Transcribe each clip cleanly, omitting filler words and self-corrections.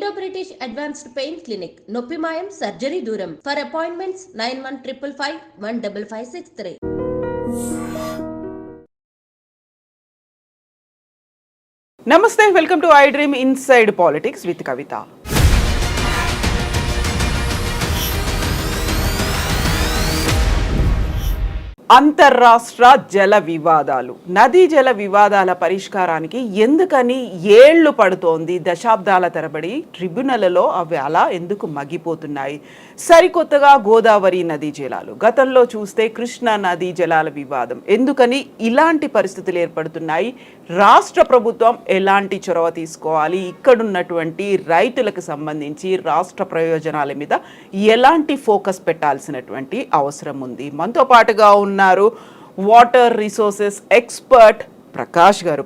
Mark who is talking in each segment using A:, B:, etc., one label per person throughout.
A: Indo British advanced pain clinic, నొప్పి మాయం, surgery దూరం. For appointments 9155515563.
B: నమస్తే, welcome to I dream inside politics with Kavitha. అంతర్రాష్ట్ర జల వివాదాలు, నదీ జల వివాదాల పరిష్కారానికి ఎందుకని ఏళ్లు పడుతోంది? దశాబ్దాల తరబడి ట్రిబ్యునల్లో అవి అలా ఎందుకు మగ్గిపోతున్నాయి? సరికొత్తగా గోదావరి నదీ జలాలు, గతంలో చూస్తే కృష్ణా నదీ జలాల వివాదం, ఎందుకని ఇలాంటి పరిస్థితులు ఏర్పడుతున్నాయి? రాష్ట్ర ప్రభుత్వం ఎలాంటి చొరవ తీసుకోవాలి? ఇక్కడున్నటువంటి రైతులకు సంబంధించి రాష్ట్ర ప్రయోజనాల మీద ఎలాంటి ఫోకస్ పెట్టాల్సినటువంటి అవసరం ఉంది? మనతో పాటుగా ఉన్నారు వాటర్ రిసోర్సెస్ ఎక్స్పర్ట్ ప్రకాష్ గారు.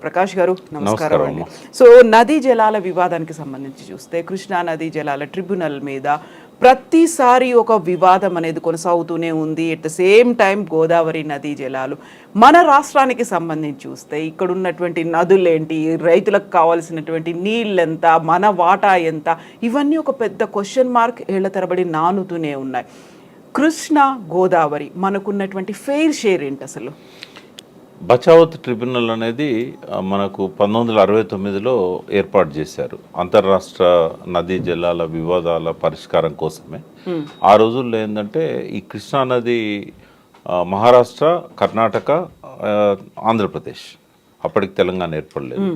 B: నమస్కారం అండి. సో నదీ జలాల వివాదానికి సంబంధించి చూస్తే కృష్ణా నదీ జలాల ట్రిబ్యునల్ మీద ప్రతిసారి ఒక వివాదం అనేది కొనసాగుతూనే ఉంది. At the same time Godavari నదీ జలాలు మన రాష్ట్రానికి సంబంధించి చూస్తే ఇక్కడ ఉన్నటువంటి నదులేంటి, రైతులకు కావాల్సినటువంటి నీళ్ళెంత, మన వాటా ఎంత, ఇవన్నీ ఒక పెద్ద క్వశ్చన్ మార్క్ ఏళ్ల తరబడి నానుతూనే ఉన్నాయి. కృష్ణా గోదావరి మనకున్నటువంటి ఫెయిర్ షేర్ ఏంటి అసలు?
C: బచావత్ ట్రిబ్యునల్ అనేది మనకు 1969లో ఏర్పాటు చేశారు అంతర్రాష్ట్ర నదీ జలాల వివాదాల పరిష్కారం కోసమే. ఆ రోజుల్లో ఏంటంటే ఈ కృష్ణా నది మహారాష్ట్ర, కర్ణాటక, ఆంధ్రప్రదేశ్, అప్పటికి తెలంగాణ ఏర్పడలేదు.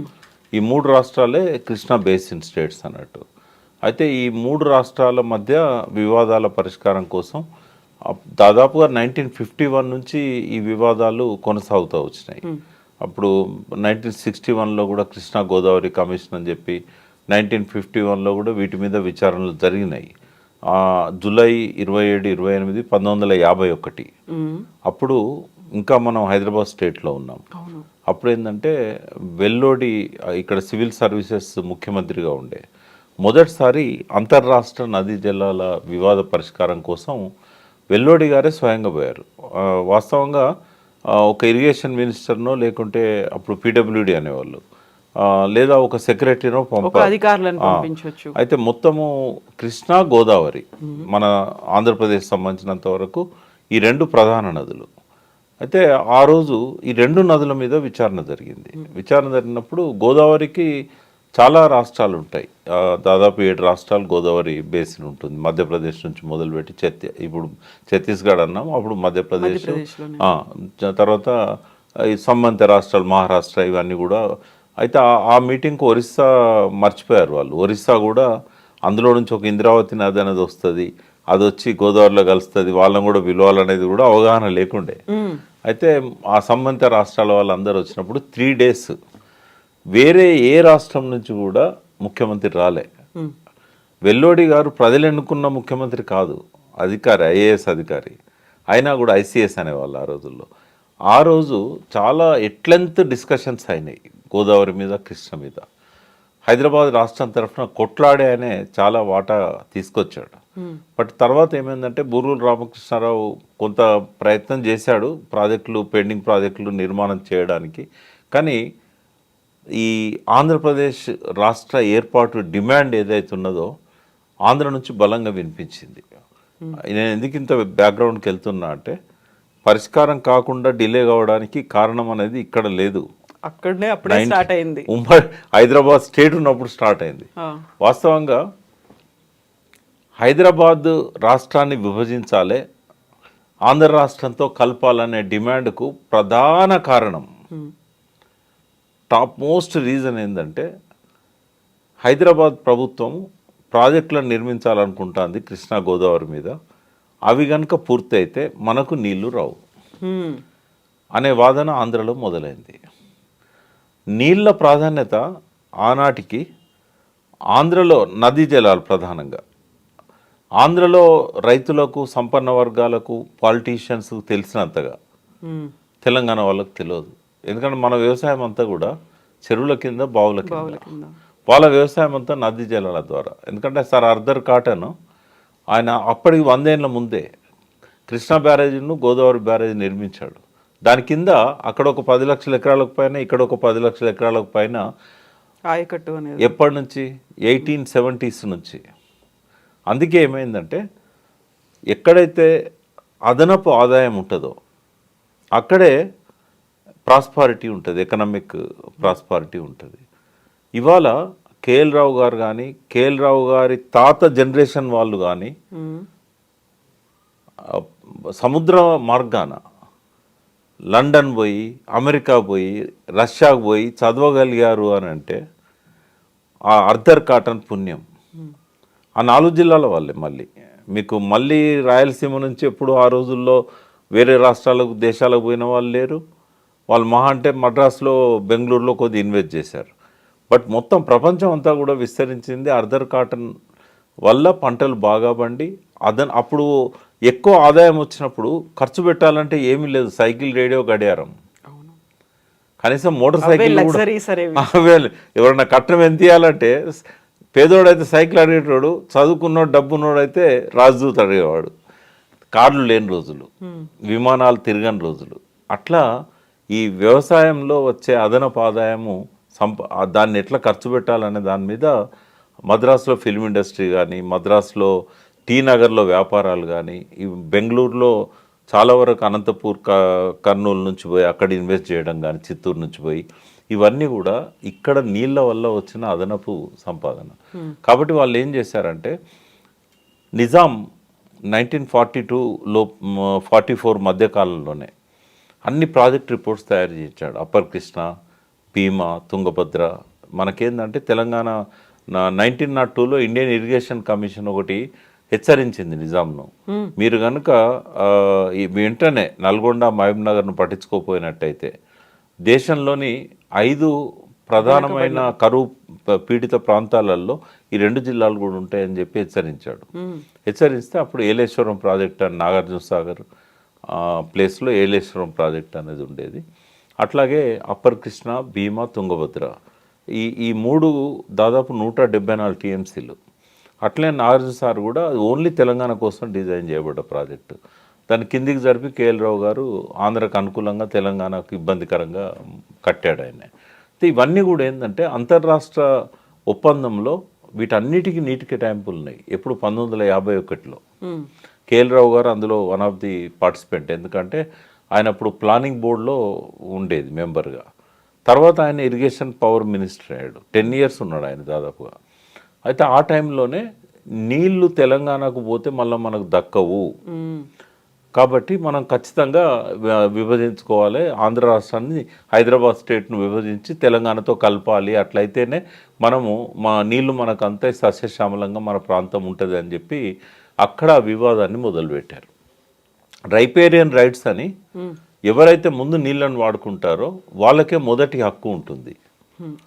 C: ఈ మూడు రాష్ట్రాలే కృష్ణా బేసిన్ స్టేట్స్ అన్నట్టు. అయితే ఈ మూడు రాష్ట్రాల మధ్య వివాదాల పరిష్కారం కోసం దాదాపుగా 1951 నుంచి ఈ వివాదాలు కొనసాగుతూ వచ్చినాయి. అప్పుడు 1961లో కూడా కృష్ణా గోదావరి కమిషన్ అని చెప్పి 1951లో కూడా వీటి మీద విచారణలు జరిగినాయి. జూలై 27, 28, 1951. అప్పుడు ఇంకా మనం హైదరాబాద్ స్టేట్లో ఉన్నాం. అప్పుడు ఏంటంటే వెల్లోడి ఇక్కడ సివిల్ సర్వీసెస్ ముఖ్యమంత్రిగా ఉండే. మొదటిసారి అంతర్రాష్ట్ర నదీ జలాల వివాద పరిష్కారం కోసం వెల్లోడి గారే స్వయంగా పోయారు. వాస్తవంగా ఒక ఇరిగేషన్ మినిస్టర్నో లేకుంటే అప్పుడు పీడబ్ల్యూడి అనేవాళ్ళు, లేదా ఒక సెక్రటరీనో పంపారు. అయితే మొత్తము కృష్ణా గోదావరి మన ఆంధ్రప్రదేశ్ సంబంధించినంత వరకు ఈ రెండు ప్రధాన నదులు. అయితే ఆ రోజు ఈ రెండు నదుల మీద విచారణ జరిగింది. విచారణ జరిగినప్పుడు గోదావరికి చాలా రాష్ట్రాలు ఉంటాయి, దాదాపు 7 రాష్ట్రాలు గోదావరి బేసిన్ ఉంటుంది. మధ్యప్రదేశ్ నుంచి మొదలుపెట్టి ఇప్పుడు ఛత్తీస్గఢ్ అన్నాం, అప్పుడు మధ్యప్రదేశ్, తర్వాత ఈ సంబంధిత రాష్ట్రాలు మహారాష్ట్ర, ఇవన్నీ కూడా. అయితే ఆ మీటింగ్కి ఒరిస్సా మర్చిపోయారు వాళ్ళు. ఒరిస్సా కూడా అందులో నుంచి ఒక ఇంద్రావతి నది అనేది వస్తుంది, అది వచ్చి గోదావరిలో కలుస్తుంది, వాళ్ళని కూడా పిలవాలనేది కూడా అవగాహన లేకుండే. అయితే ఆ సంబంధిత రాష్ట్రాల వాళ్ళందరూ వచ్చినప్పుడు 3 days వేరే ఏ రాష్ట్రం నుంచి కూడా ముఖ్యమంత్రి రాలే. వెల్లోడి గారు ప్రజలు ఎన్నుకున్న ముఖ్యమంత్రి కాదు, అధికారి, ఐఏఎస్ అధికారి. అయినా కూడా ఐసీఎస్ అనేవాళ్ళు ఆ రోజుల్లో. ఆ రోజు చాలా ఎట్లెంత్ డిస్కషన్స్ అయినాయి గోదావరి మీద, కృష్ణ మీద. హైదరాబాద్ రాష్ట్రం తరఫున కొట్లాడే అనే చాలా వాటా తీసుకొచ్చాడు. బట్ తర్వాత ఏమైందంటే బూరూరు రామకృష్ణారావు కొంత ప్రయత్నం చేశాడు ప్రాజెక్టులు, పెండింగ్ ప్రాజెక్టులు నిర్మాణం చేయడానికి. కానీ ఈ ఆంధ్రప్రదేశ్ రాష్ట్ర ఏర్పాటు డిమాండ్ ఏదైతే ఉన్నదో ఆంధ్ర నుంచి బలంగా వినిపించింది. నేను ఎందుకు ఇంత బ్యాక్గ్రౌండ్కి వెళ్తున్నా అంటే, పరిష్కారం కాకుండా డిలే కావడానికి కారణం అనేది ఇక్కడ లేదు,
B: అక్కడనే అప్పుడే స్టార్ట్ అయింది.
C: ఉమ్మడి హైదరాబాద్ స్టేట్ ఉన్నప్పుడు స్టార్ట్ అయింది. వాస్తవంగా హైదరాబాద్ రాష్ట్రాన్ని విభజించాలి, ఆంధ్ర రాష్ట్రంతో కలపాలనే డిమాండ్కు ప్రధాన కారణం, టాప్ మోస్ట్ రీజన్ ఏంటంటే, హైదరాబాద్ ప్రభుత్వం ప్రాజెక్టులను నిర్మించాలనుకుంటుంది కృష్ణా గోదావరి మీద. అవి కనుక పూర్తి అయితే మనకు నీళ్లు రావు అనే వాదన ఆంధ్రలో మొదలైంది. నీళ్ల ప్రాధాన్యత ఆనాటికి ఆంధ్రలో నదీ జలాలు ప్రధానంగా, ఆంధ్రలో రైతులకు, సంపన్న వర్గాలకు, పాలిటీషియన్స్కు తెలిసినంతగా తెలంగాణ వాళ్ళకు తెలియదు. ఎందుకంటే మన వ్యవసాయం అంతా కూడా చెరువుల కింద, బావుల కింద. వాళ్ళ వ్యవసాయం అంతా నదీ జలాల ద్వారా. ఎందుకంటే సార్ ఆర్థర్ కాటన్ ఆయన అప్పటికి 100 ఏళ్ల ముందే కృష్ణా బ్యారేజ్ను, గోదావరి బ్యారేజ్ నిర్మించాడు. దాని కింద అక్కడ ఒక 10 లక్షల ఎకరాలకు పైన, ఇక్కడ ఒక 10 లక్షల ఎకరాలకు పైన
B: ఆయకట్టు అనేది
C: ఎప్పటి నుంచి 1870s నుంచి. అందుకే ఏమైందంటే ఎక్కడైతే అదనపు ఆదాయం ఉంటుందో అక్కడే ప్రాస్పారిటీ ఉంటుంది, ఎకనామిక్ ప్రాస్పారిటీ ఉంటుంది. ఇవాళ కేఎల్ రావు గారు కానీ, కేఎల్ రావు గారి తాత జనరేషన్ వాళ్ళు కానీ సముద్ర మార్గాన లండన్ పోయి, అమెరికా పోయి, రష్యాకు పోయి చదవగలిగారు అని అంటే ఆ అర్ధర్ కాటన్ పుణ్యం. ఆ 4 జిల్లాల వాళ్ళే. మీకు మళ్ళీ రాయలసీమ నుంచి ఎప్పుడు ఆ రోజుల్లో వేరే రాష్ట్రాలకు, దేశాలకు పోయిన వాళ్ళు లేరు. వాళ్ళు మహా అంటే మద్రాసులో, బెంగళూరులో కొద్ది ఇన్వెస్ట్ చేశారు. బట్ మొత్తం ప్రపంచం అంతా కూడా విస్తరించింది అర్ధర్ కాటన్ వల్ల. పంటలు బాగా పండి అప్పుడు ఎక్కువ ఆదాయం వచ్చినప్పుడు ఖర్చు పెట్టాలంటే ఏమీ లేదు, సైకిల్, రేడియో, గడియారం, కనీసం మోటార్ సైకిల్ ఎవరన్నా కట్నం ఎంత ఇవ్వాలంటే పేదోడైతే సైకిల్ అడిగేటోడు, చదువుకున్నోడు, డబ్బున్నోడైతే రాజదూత అడిగేవాడు. కార్లు లేని రోజులు, విమానాలు తిరగని రోజులు. అట్లా ఈ వ్యవసాయంలో వచ్చే అదనపు ఆదాయము దాన్ని ఎట్లా ఖర్చు పెట్టాలనే దాని మీద మద్రాసులో ఫిల్మ్ ఇండస్ట్రీ కానీ, మద్రాసులో టీ నగర్లో వ్యాపారాలు కానీ, ఈ బెంగళూరులో చాలా వరకు అనంతపూర్, కర్నూలు నుంచి పోయి అక్కడ ఇన్వెస్ట్ చేయడం కానీ, చిత్తూరు నుంచి పోయి, ఇవన్నీ కూడా ఇక్కడ నీళ్ళ వల్ల వచ్చిన అదనపు సంపాదన. కాబట్టి వాళ్ళు ఏం చేశారంటే నిజాం 1942లో 44 మధ్యకాలంలోనే అన్ని ప్రాజెక్ట్ రిపోర్ట్స్ తయారు చేయించాడు. అప్పర్ కృష్ణ, భీమా, తుంగభద్ర. మనకేందంటే తెలంగాణ 1902లో ఇండియన్ ఇరిగేషన్ కమిషన్ ఒకటి హెచ్చరించింది నిజాంను, మీరు కనుక వెంటనే నల్గొండ, మహబూబ్నగర్ను పట్టించుకోపోయినట్టయితే దేశంలోని 5 ప్రధానమైన కరువు పీడిత ప్రాంతాలలో ఈ 2 జిల్లాలు కూడా ఉంటాయని చెప్పి హెచ్చరించాడు. హెచ్చరిస్తే అప్పుడు ఏలేశ్వరం ప్రాజెక్ట్ అని నాగార్జున సాగర్ ప్లేస్లో ఏలేశ్వరం ప్రాజెక్ట్ అనేది ఉండేది. అట్లాగే అప్పర్ కృష్ణ, భీమా, తుంగభద్ర ఈ 3 దాదాపు 174 టీఎంసీలు. అట్లే నాగార్జున సార్ కూడా అది ఓన్లీ తెలంగాణ కోసం డిజైన్ చేయబడ్డ ప్రాజెక్టు. దాని కిందికి జరిపి కేఎల్ రావు గారు ఆంధ్రకు అనుకూలంగా, తెలంగాణకు ఇబ్బందికరంగా కట్టాడు ఆయన. ఇవన్నీ కూడా ఏంటంటే అంతర్రాష్ట్ర ఒప్పందంలో వీటన్నిటికీ నీటి కేటాయింపులు ఉన్నాయి. ఎప్పుడు 1951లో కేఎల్ రావు గారు అందులో వన్ ఆఫ్ ది పార్టిసిపెంట్. ఎందుకంటే ఆయన అప్పుడు ప్లానింగ్ బోర్డులో ఉండేది మెంబర్గా. తర్వాత ఆయన ఇరిగేషన్ పవర్ మినిస్టర్ అయ్యాడు. 10 years ఉన్నాడు ఆయన దాదాపుగా. అయితే ఆ టైంలోనే నీళ్లు తెలంగాణకు పోతే మళ్ళీ మనకు దక్కవు, కాబట్టి మనం ఖచ్చితంగా విభజించుకోవాలి, ఆంధ్ర రాష్ట్రాన్ని, హైదరాబాద్ స్టేట్ను విభజించి తెలంగాణతో కలపాలి, అట్లయితేనే మనము నీళ్లు మనకు అంతే సస్యశ్యామలంగా మన ప్రాంతం ఉంటుంది అని చెప్పి అక్కడ వివాదాన్ని మొదలుపెట్టారు. రైపేరియన్ రైట్స్ అని, ఎవరైతే ముందు నీళ్ళను వాడుకుంటారో వాళ్ళకే మొదటి హక్కు ఉంటుంది.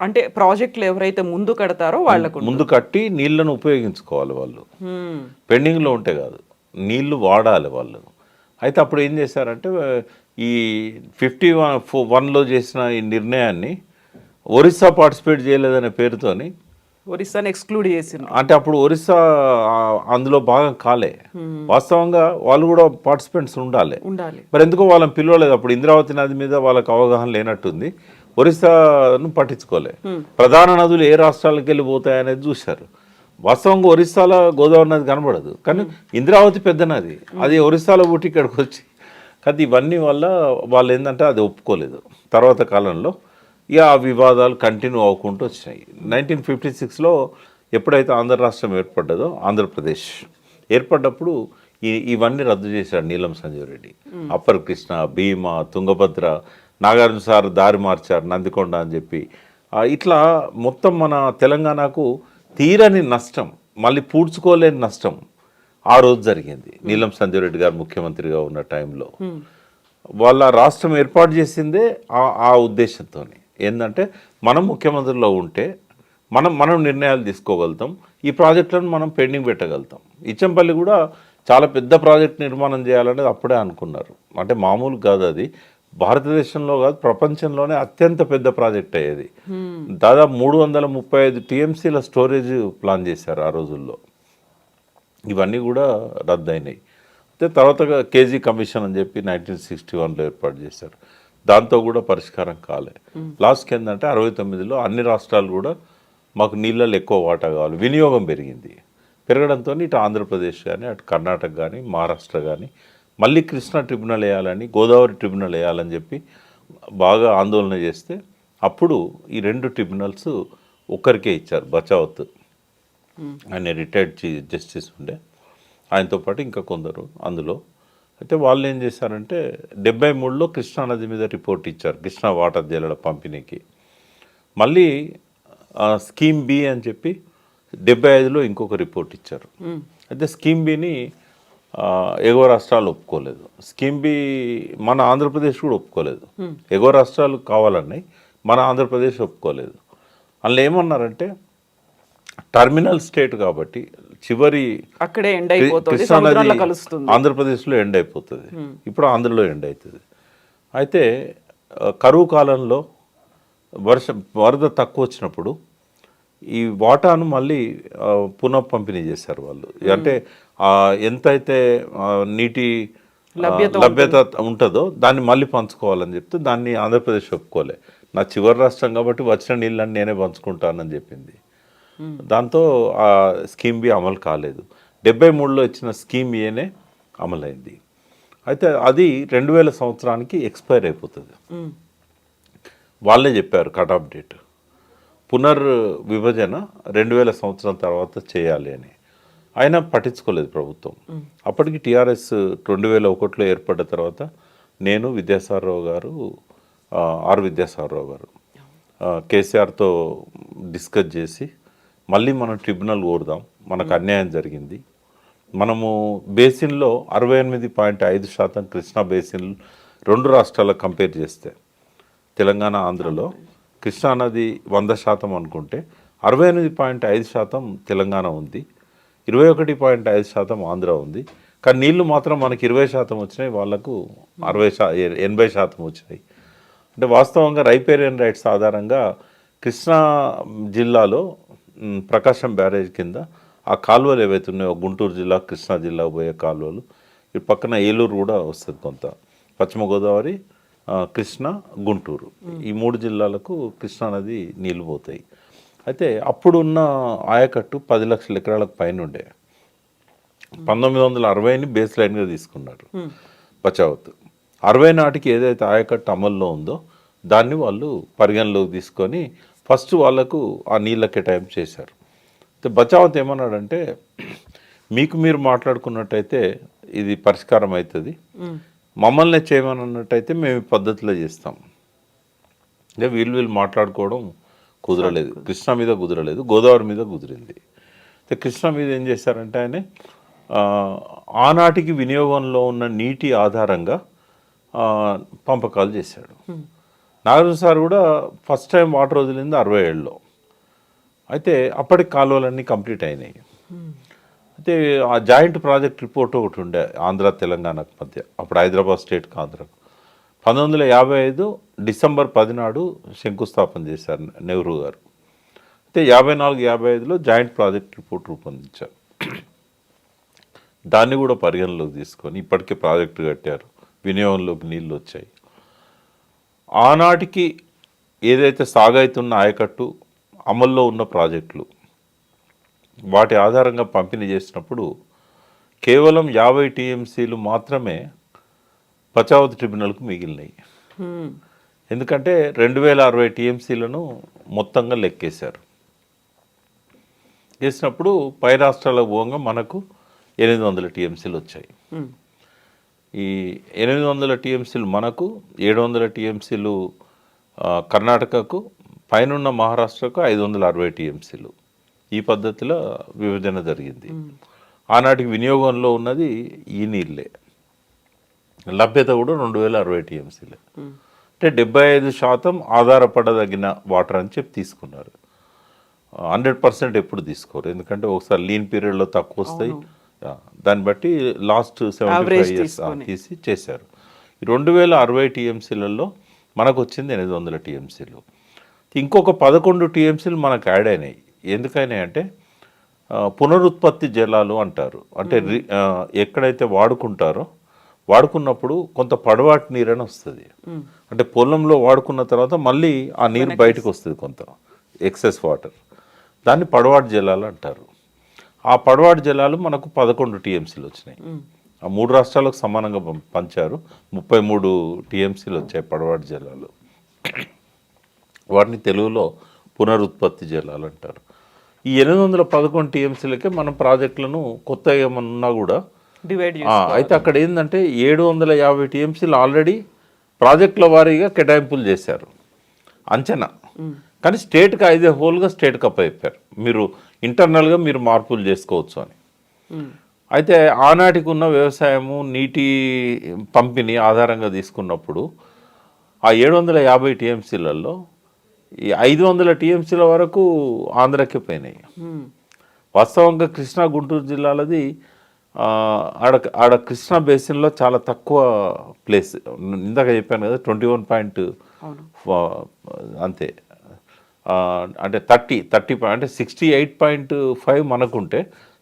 B: అంటే ప్రాజెక్టులు ఎవరైతే ముందు కడతారో వాళ్ళకు
C: ముందు కట్టి నీళ్లను ఉపయోగించుకోవాలి వాళ్ళు, పెండింగ్లో ఉంటే కాదు, నీళ్లు వాడాలి వాళ్ళు. అయితే అప్పుడు ఏం చేశారంటే ఈ 51లో చేసిన ఈ నిర్ణయాన్ని ఒరిస్సా పార్టిసిపేట్ చేయలేదనే పేరుతోని
B: ఒరిస్సాని ఎక్స్క్లూడ్ చేసింది.
C: అంటే అప్పుడు ఒరిస్సా అందులో భాగం కాలే. వాస్తవంగా వాళ్ళు కూడా పార్టిసిపెంట్స్ ఉండాలి. మరి ఎందుకో వాళ్ళని పిలవలేదు. అప్పుడు ఇంద్రావతి నది మీద వాళ్ళకి అవగాహన లేనట్టుంది, ఒరిస్సాను పట్టించుకోలే. ప్రధాన నదులు ఏ రాష్ట్రాలకు వెళ్ళిపోతాయనేది చూశారు. వాస్తవంగా ఒరిస్సాలో గోదావరి నది కనబడదు, కానీ ఇంద్రావతి పెద్ద నది, అది ఒరిస్సాలో పుట్టి ఇక్కడికి వచ్చి. కానీ ఇవన్నీ వల్ల వాళ్ళు ఏంటంటే అది ఒప్పుకోలేదు. తర్వాత కాలంలో ఇక ఆ వివాదాలు కంటిన్యూ అవ్వకుంటూ వచ్చినాయి. 1956లో ఎప్పుడైతే ఆంధ్ర రాష్ట్రం ఏర్పడ్డదో, ఆంధ్రప్రదేశ్ ఏర్పడ్డప్పుడు ఇవన్నీ రద్దు చేశాడు నీలం సంజీవ్ రెడ్డి. అప్పర్ కృష్ణ, భీమా, తుంగభద్ర, నాగార్జున సార్ దారి మార్చారు, నందికొండ అని చెప్పి. ఇట్లా మొత్తం మన తెలంగాణకు తీరని నష్టం, మళ్ళీ పూడ్చుకోలేని నష్టం ఆ రోజు జరిగింది. నీలం సంజీవ్ రెడ్డి గారు ముఖ్యమంత్రిగా ఉన్న టైంలో వాళ్ళ రాష్ట్రం ఏర్పాటు చేసిందే ఆ ఉద్దేశంతో. ఏంటంటే మనం ముఖ్యమంత్రిలో ఉంటే మనం నిర్ణయాలు తీసుకోగలుగుతాం, ఈ ప్రాజెక్టులను మనం పెండింగ్ పెట్టగలుగుతాం. ఇచ్చంపల్లి కూడా చాలా పెద్ద ప్రాజెక్ట్ నిర్మాణం చేయాలనేది అప్పుడే అనుకున్నారు. అంటే మామూలు కాదు, అది భారతదేశంలో కాదు ప్రపంచంలోనే అత్యంత పెద్ద ప్రాజెక్ట్ అయ్యేది. దాదాపు 335 టీఎంసీల స్టోరేజ్ ప్లాన్ చేశారు ఆ రోజుల్లో. ఇవన్నీ కూడా రద్దయినాయి. అయితే తర్వాత కేజీ కమిషన్ అని చెప్పి 1961లో ఏర్పాటు చేశారు. దాంతో కూడా పరిష్కారం కాలే. లాస్ట్కి ఏంటంటే 69లో అన్ని రాష్ట్రాలు కూడా మాకు నీళ్ళల్లో ఎక్కువ వాటా కావాలి, వినియోగం పెరిగింది. పెరగడంతో ఇటు ఆంధ్రప్రదేశ్ కానీ అటు కర్ణాటక కానీ మహారాష్ట్ర కానీ మళ్ళీ కృష్ణా ట్రిబ్యునల్ వేయాలని, గోదావరి ట్రిబ్యునల్ వేయాలని చెప్పి బాగా ఆందోళన చేస్తే అప్పుడు ఈ 2 ట్రిబ్యునల్స్ ఒక్కరికే ఇచ్చారు. బచావత్ ఆయన రిటైర్డ్ జస్టిస్ ఉండే, ఆయనతో పాటు ఇంకా కొందరు అందులో. అయితే వాళ్ళు ఏం చేశారంటే 73లో కృష్ణానది మీద రిపోర్ట్ ఇచ్చారు, కృష్ణా వాటర్ జలాల పంపిణీకి. మళ్ళీ స్కీమ్ బి అని చెప్పి 75లో ఇంకొక రిపోర్ట్ ఇచ్చారు. అయితే స్కీమ్ బిని ఎగువ రాష్ట్రాలు ఒప్పుకోలేదు. స్కీమ్ బి మన ఆంధ్రప్రదేశ్ కూడా ఒప్పుకోలేదు. ఎగువ రాష్ట్రాలు కావాలన్నాయి, మన ఆంధ్రప్రదేశ్ ఒప్పుకోలేదు. అందులో ఏమన్నారంటే టర్మినల్ స్టేట్ కాబట్టి చివరి
B: అక్కడే ఎండ్ అయిపోతుంది,
C: కృష్ణా
B: సముద్రంలో
C: నది
B: కలుస్తుంది.
C: ఆంధ్రప్రదేశ్లో ఎండ్ అయిపోతుంది, ఇప్పుడు ఆంధ్రలో ఎండ్ అవుతుంది. అయితే కరువు కాలంలో వరద తక్కువ వచ్చినప్పుడు ఈ వాటాను మళ్ళీ పునః పంపిణీ చేశారు వాళ్ళు. అంటే ఎంతైతే నీటి లభ్యత ఉంటుందో దాన్ని మళ్ళీ పంచుకోవాలని చెప్తే దాన్ని ఆంధ్రప్రదేశ్ ఒప్పుకోలే. నా చివరి రాష్ట్రం కాబట్టి వచ్చిన నీళ్ళని నేనే పంచుకుంటానని చెప్పింది. దాంతో ఆ స్కీమ్ బి అమలు కాలేదు. 73లో ఇచ్చిన స్కీమ్ ఏనే అమలైంది. అయితే అది 2000 సంవత్సరానికి ఎక్స్పైర్ అయిపోతుంది. వాళ్ళే చెప్పారు కట్ ఆఫ్ డేట్. పునర్విభజన 2000 సంవత్సరం తర్వాత చేయాలి అని. అయినా పట్టించుకోలేదు ప్రభుత్వం. అప్పటికి టీఆర్ఎస్ 2001లో ఏర్పడ్డ తర్వాత నేను విద్యాసాగరరావు గారు, విద్యాసాగరరావు గారు కేసీఆర్తో డిస్కస్ చేసి మళ్ళీ మనం ట్రిబ్యునల్ కోరుదాం, మనకు అన్యాయం జరిగింది. మనము బేసిన్లో 68.5% కృష్ణా బేసిన్ 2 రాష్ట్రాలకు కంపేర్ చేస్తే తెలంగాణ ఆంధ్రలో కృష్ణానది 100% అనుకుంటే 68.5% తెలంగాణ ఉంది, 21.5% ఆంధ్ర ఉంది. కానీ నీళ్లు మాత్రం మనకి 20% వచ్చినాయి, వాళ్ళకు 80% వచ్చినాయి. అంటే వాస్తవంగా రైపేరియన్ రైట్స్ ఆధారంగా కృష్ణా జిల్లాలో ప్రకాశం బ్యారేజ్ కింద ఆ కాలువలు ఏవైతే ఉన్నాయో గుంటూరు జిల్లా కృష్ణా జిల్లాకు పోయే కాలువలు, ఈ పక్కన ఏలూరు కూడా వస్తుంది కొంత, పశ్చిమ గోదావరి, కృష్ణా, గుంటూరు, ఈ 3 జిల్లాలకు కృష్ణానది నీళ్ళు పోతాయి. అయితే అప్పుడున్న ఆయకట్టు 10 లక్షల ఎకరాలకు పైన ఉండే. 1960ని బేస్ లైన్గా తీసుకున్నారు బచావత్. 60 నాటికి ఏదైతే ఆయకట్టు అమల్లో ఉందో దాన్ని వాళ్ళు పరిగణలోకి తీసుకొని ఫస్ట్ వాళ్ళకు ఆ నీళ్ళ కేటాయింపు చేశారు. అయితే బచావత్ ఏమన్నాడంటే మీకు మీరు మాట్లాడుకున్నట్టయితే ఇది పరిష్కారం అవుతుంది, మమ్మల్ని చేయమని అన్నట్టయితే మేము ఈ పద్ధతిలో చేస్తాం. అంటే వీళ్ళు మాట్లాడుకోవడం కుదరలేదు, కృష్ణా మీద కుదరలేదు, గోదావరి మీద కుదిరింది. అయితే కృష్ణా మీద ఏం చేశారంటే ఆయన ఆనాటికి వినియోగంలో ఉన్న నీటి ఆధారంగా పంపకాలు చేశాడు. నాగార్జున సార్ కూడా ఫస్ట్ టైం వాటర్ వదిలింది 67లో. అయితే అప్పటికి కాలువలన్నీ కంప్లీట్ అయినాయి. అయితే ఆ జాయింట్ ప్రాజెక్ట్ రిపోర్ట్ ఒకటి ఉండే ఆంధ్ర తెలంగాణకు మధ్య, అప్పుడు హైదరాబాద్ స్టేట్కి ఆంధ్రకు. 1955 డిసెంబర్ 10 నాడు శంకుస్థాపన చేశారు నెహ్రూ గారు. అయితే 54-55లో జాయింట్ ప్రాజెక్ట్ రిపోర్ట్ రూపొందించారు. దాన్ని కూడా పరిగణలోకి తీసుకొని ఇప్పటికే ప్రాజెక్టు కట్టారు, వినియోగంలోకి నీళ్ళు వచ్చాయి. ఆనాటికి ఏదైతే సాగైతున్న ఆయకట్టు అమల్లో ఉన్న ప్రాజెక్టులు వాటి ఆధారంగా పంపిణీ చేసినప్పుడు కేవలం 50 టీఎంసీలు మాత్రమే బచావత్ ట్రిబ్యునల్కు మిగిలినాయి. ఎందుకంటే 2060 టీఎంసీలను మొత్తంగా లెక్కేశారు. చేసినప్పుడు పై రాష్ట్రాలకు పోగా మనకు 800 టీఎంసీలు వచ్చాయి. ఈ 800 టీఎంసీలు మనకు, 700 టీఎంసీలు కర్ణాటకకు, పైనున్న మహారాష్ట్రకు 560 టీఎంసీలు. ఈ పద్ధతిలో విభజన జరిగింది. ఆనాటికి వినియోగంలో ఉన్నది ఈ నీళ్ళే, లభ్యత కూడా 2060 టీఎంసీలే. అంటే 75% ఆధారపడదగిన వాటర్ అని చెప్పి తీసుకున్నారు. 100% ఎప్పుడు తీసుకోరు, ఎందుకంటే ఒకసారి లీన్ పీరియడ్లో తక్కువ వస్తాయి, దాన్ని బట్టి లాస్ట్ 75 ఇయర్స్ తీసి చేశారు. 2060 టీఎంసీలలో మనకు వచ్చింది 800 టీఎంసీలు. ఇంకొక 11 టీఎంసీలు మనకు యాడ్ అయినాయి. ఎందుకైనాయి అంటే పునరుత్పత్తి జలాలు అంటారు. అంటే ఎక్కడైతే వాడుకుంటారో వాడుకున్నప్పుడు కొంత పడవాటి నీరు అని వస్తుంది. అంటే పొలంలో వాడుకున్న తర్వాత మళ్ళీ ఆ నీరు బయటకు వస్తుంది, కొంత ఎక్సెస్ వాటర్. దాన్ని పడవాడు జలాలు అంటారు. ఆ పడవాడు జలాలు మనకు 11 టీఎంసీలు వచ్చినాయి. ఆ 3 రాష్ట్రాలకు సమానంగా పంచారు. 33 టీఎంసీలు వచ్చాయి పడవాడు జలాలు. వాటిని తెలుగులో పునరుత్పత్తి జలాలు అంటారు. ఈ 811 టీఎంసీలకే మనం ప్రాజెక్టులను కొత్త ఏమన్నా కూడా
B: డివైడ్
C: అయితే అక్కడ ఏంటంటే 750 టీఎంసీలు ఆల్రెడీ ప్రాజెక్టుల వారీగా కేటాయింపులు చేశారు అంచనా. కానీ స్టేట్కి ఐదే హోల్గా స్టేట్కి అప్పచెప్పారు, మీరు ఇంటర్నల్గా మీరు మార్పులు చేసుకోవచ్చు అని. అయితే ఆనాటికి ఉన్న వ్యవసాయము నీటి పంపిణీ ఆధారంగా తీసుకున్నప్పుడు ఆ 750 టీఎంసీలలో ఈ 500 టీఎంసీల వరకు ఆంధ్రకి పోయినాయి. వాస్తవంగా కృష్ణా గుంటూరు జిల్లాలది ఆడ కృష్ణా బేసిన్లో చాలా తక్కువ ప్లేస్. ఇందాక చెప్పాను కదా 21 అంతే, అంటే 30 అంటే 68.5 మనకుంటే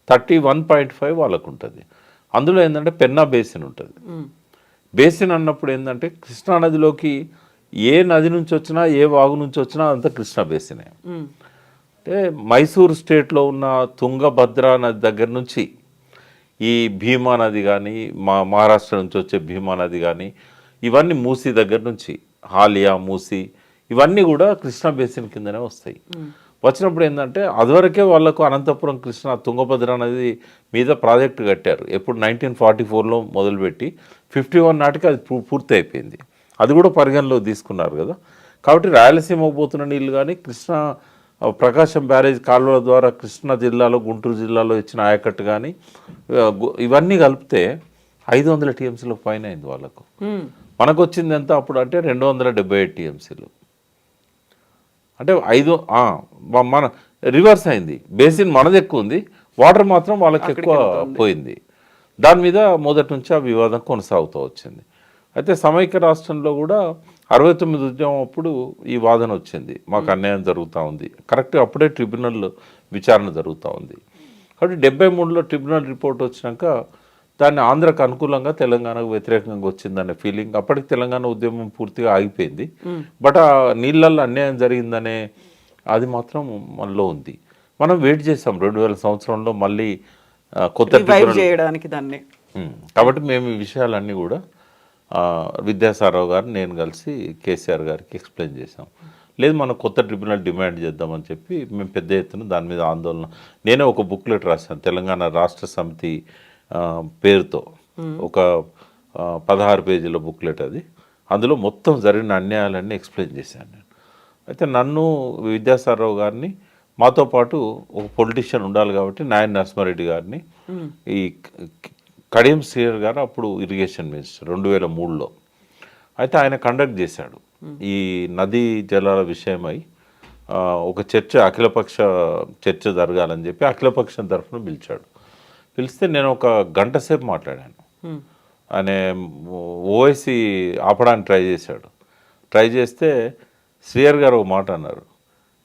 C: 31.5 వాళ్ళకు ఉంటుంది. అందులో ఏంటంటే పెన్నా బేసిన్ ఉంటుంది. బేసిన్ అన్నప్పుడు ఏంటంటే కృష్ణానదిలోకి ఏ నది నుంచి వచ్చినా ఏ వాగు నుంచి వచ్చినా అంతా కృష్ణా బేసినే. అంటే మైసూర్ స్టేట్లో ఉన్న తుంగభద్ర నది దగ్గర నుంచి ఈ భీమా నది కానీ మహారాష్ట్ర నుంచి వచ్చే భీమా నది కానీ ఇవన్నీ మూసీ దగ్గర నుంచి హాలియా మూసీ ఇవన్నీ కూడా కృష్ణా బేసిన్ కిందనే వస్తాయి. వచ్చినప్పుడు ఏంటంటే అదివరకే వాళ్ళకు అనంతపురం కృష్ణ తుంగభద్ర నది మీద ప్రాజెక్టు కట్టారు. ఎప్పుడు 1944లో మొదలుపెట్టి 51 నాటికి అది పూర్తి అయిపోయింది. అది కూడా పరిగణలో తీసుకున్నారు కదా. కాబట్టి రాయలసీమకు పోతున్న నీళ్ళు కానీ కృష్ణా ప్రకాశం బ్యారేజ్ కాలువల ద్వారా కృష్ణా జిల్లాలో గుంటూరు జిల్లాలో ఇచ్చిన ఆయకట్టు కానీ ఇవన్నీ కలిపితే 500 టీఎంసీలకు పైన అయింది వాళ్ళకు. మనకు వచ్చింది ఎంత అప్పుడు అంటే 278 టీఎంసీలు. అంటే మన రివర్స్ అయింది. బేసిన్ మనది ఎక్కువ ఉంది, వాటర్ మాత్రం వాళ్ళకి ఎక్కువ పోయింది. దాని మీద మొదటి నుంచి ఆ వివాదం కొనసాగుతూ వచ్చింది. అయితే సమైక్య రాష్ట్రంలో కూడా 69 ఉద్యమం అప్పుడు ఈ వాదన వచ్చింది, మాకు అన్యాయం జరుగుతూ ఉంది. కరెక్ట్గా అప్పుడే ట్రిబ్యునల్ విచారణ జరుగుతూ ఉంది. కాబట్టి 73లో ట్రిబ్యునల్ రిపోర్ట్ వచ్చినాక దాన్ని ఆంధ్రకు అనుకూలంగా తెలంగాణకు వ్యతిరేకంగా వచ్చిందనే ఫీలింగ్. అప్పటికి తెలంగాణ ఉద్యమం పూర్తిగా ఆగిపోయింది. బట్ ఆ నీళ్ళల్లో అన్యాయం జరిగిందనే అది మాత్రం మనలో ఉంది. మనం వెయిట్ చేసాం 2000 సంవత్సరంలో మళ్ళీ కొత్త
B: చేయడానికి దాన్ని.
C: కాబట్టి మేము ఈ విషయాలన్నీ కూడా విద్యాసారావు గారు నేను కలిసి కేసీఆర్ గారికి ఎక్స్ప్లెయిన్ చేసాం. లేదు మనం కొత్త ట్రిబ్యునల్ డిమాండ్ చేద్దామని చెప్పి మేము పెద్ద ఎత్తున దాని మీద ఆందోళన. నేనే ఒక బుక్లెట్ రాశాను తెలంగాణ రాష్ట్ర సమితి పేరుతో, ఒక 16 పేజీల బుక్లెట్ అది. అందులో మొత్తం జరిగిన అన్యాయాలన్నీ ఎక్స్ప్లెయిన్ చేశాను నేను. అయితే నన్ను విద్యాసారావు గారిని మాతో పాటు ఒక పొలిటీషియన్ ఉండాలి కాబట్టి నాయన నరసింహారెడ్డి గారిని, ఈ కడియం శ్రీహర్ గారు అప్పుడు ఇరిగేషన్ మినిస్టర్ 2003లో, అయితే ఆయన కండక్ట్ చేశాడు ఈ నదీ జలాల విషయమై ఒక చర్చ, అఖిలపక్ష చర్చ జరగాలని చెప్పి అఖిలపక్షం తరఫున పిలిచాడు. పిలిస్తే నేను ఒక గంట సేపు మాట్లాడాను. ఆయన ఓవైసీ ఆపడానికి ట్రై చేశాడు. ట్రై చేస్తే శ్రీహర్ గారు ఒక మాట అన్నారు,